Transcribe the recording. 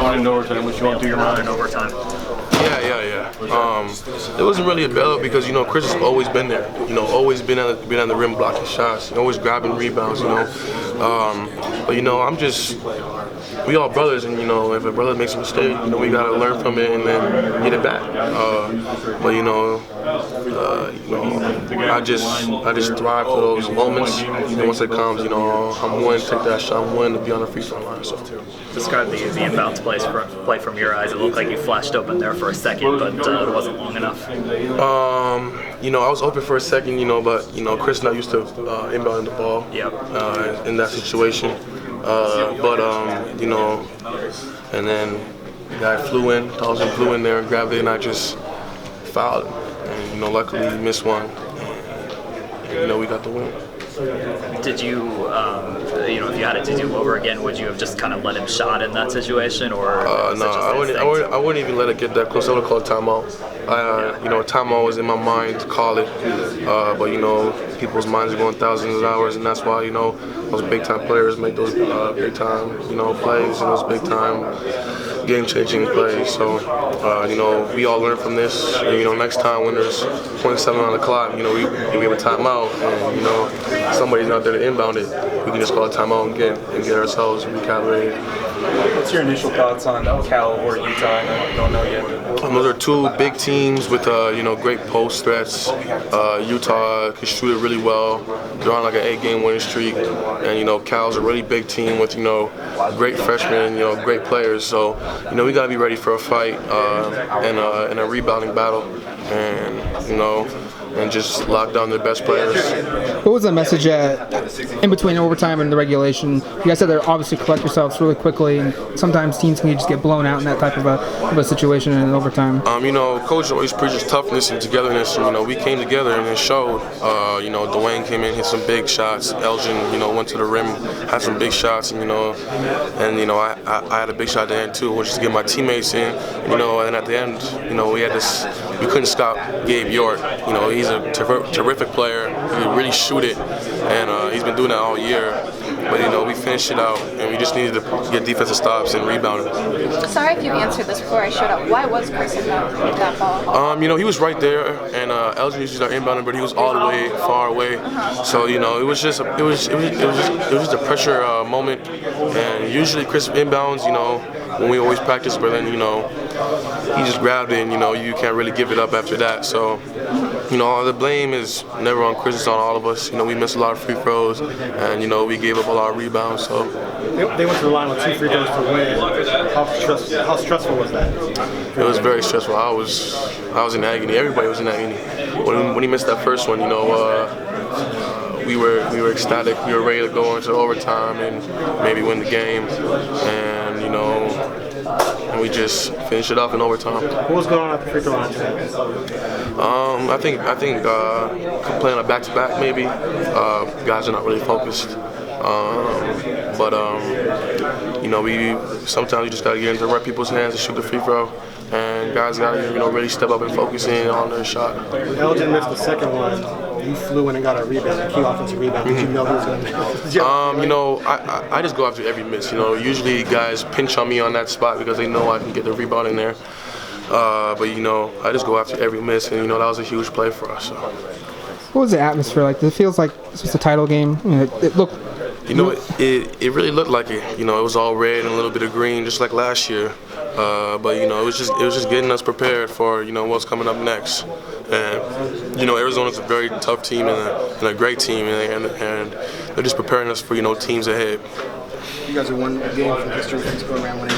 going into overtime? What you going through your mind in overtime? It wasn't really a bailout because, you know, Chris has always been there. You know, always been on the rim blocking shots, always grabbing rebounds, you know. But, you know, we all brothers, and, you know, if a brother makes a mistake, you know, we got to learn from it and then get it back. I just thrive for those moments. And once it comes, you know, I'm willing to take that shot. I'm willing to be on the free throw line. So. Describe the inbounds play from your eyes. It looked like you flashed open there for a second, but it wasn't long enough. You know, I was open for a second, you know, but, you know, Chris not used to inbounding the ball in that situation. You know, and then the guy Dawson flew in there and grabbed it, and I just fouled him. And, you know, luckily he missed one. And, you know, we got the win. Did you, you know, if you had it to do over again, would you have just kind of let him shot in that situation, or? No, I wouldn't even let it get that close. I would call it timeout. You know, timeout was in my mind to call it, but you know, people's minds are going thousands of hours, and that's why, you know, those big time players make those big time, you know, plays and those big time game-changing plays. So, you know, we all learn from this. And, you know, next time when there's 0.7 on the clock, you know, we have a timeout, and, you know, somebody's not there to inbound it. We can just call a timeout and get ourselves recalibrated. What's your initial thoughts on Cal or Utah? I know you don't know yet. Those are two big teams with, you know, great post threats. Utah can shoot it really well. They're on like an 8-game winning streak, and, you know, Cal's a really big team with, you know, great freshmen, you know, great players. So, you know, we gotta be ready for a fight and a rebounding battle, and, you know, and just lock down the best players. What was the message in between overtime and the regulation? You guys said they're obviously collect yourselves really quickly, and sometimes teams can just get blown out in that type of a situation in overtime. You know, Coach always preaches toughness and togetherness, and, you know, we came together and it showed. You know, Dwayne came in, hit some big shots. Elgin, you know, went to the rim, had some big shots, and, you know, I had a big shot at the end too, which is to get my teammates in. You know, and at the end, you know, we couldn't stop Gabe York. You know, he's a terrific player. He can really shoot it, and he's been doing that all year. But, you know, we finished it out, and we just needed to get defensive stops and rebound it. Sorry if you answered this before I showed up. Why was Chris in that ball? You know, he was right there, and Elgin used our inbounder, but he was all the way far away. So, you know, it was just a pressure moment. And usually Chris inbounds, you know, when we always practice, but then, you know, he just grabbed it, and, you know, you can't really give it up after that. So, you know, the blame is never on Chris, it's on all of us. You know, we missed a lot of free throws, and, you know, we gave up a lot of rebounds. So they went to the line with 2 free throws to win. How stressful was that? It was very stressful. I was in agony. Everybody was in agony. When he missed that first one, you know, we were ecstatic. We were ready to go into overtime and maybe win the game, and, you know, and we just finished it off in overtime. What was going on at the free throw line today? I think playing a back-to-back maybe. Guys are not really focused. You know, sometimes you just gotta get into the right people's hands and shoot the free throw, and guys gotta, you know, really step up and focus in on their shot. When Elgin missed the second one, you flew in and got a rebound, a key offensive rebound. Did you know he was going to miss? You know, I just go after every miss. You know, usually guys pinch on me on that spot because they know I can get the rebound in there. But, you know, I just go after every miss, and, you know, that was a huge play for us. So. What was the atmosphere like? It feels like this was a title game. You know, it looked. You know, it really looked like it. You know, it was all red and a little bit of green, just like last year. But, you know, it was just getting us prepared for, you know, what's coming up next. And, you know, Arizona's a very tough team and a great team, and they're just preparing us for, you know, teams ahead. You guys are one game from history from going around winning.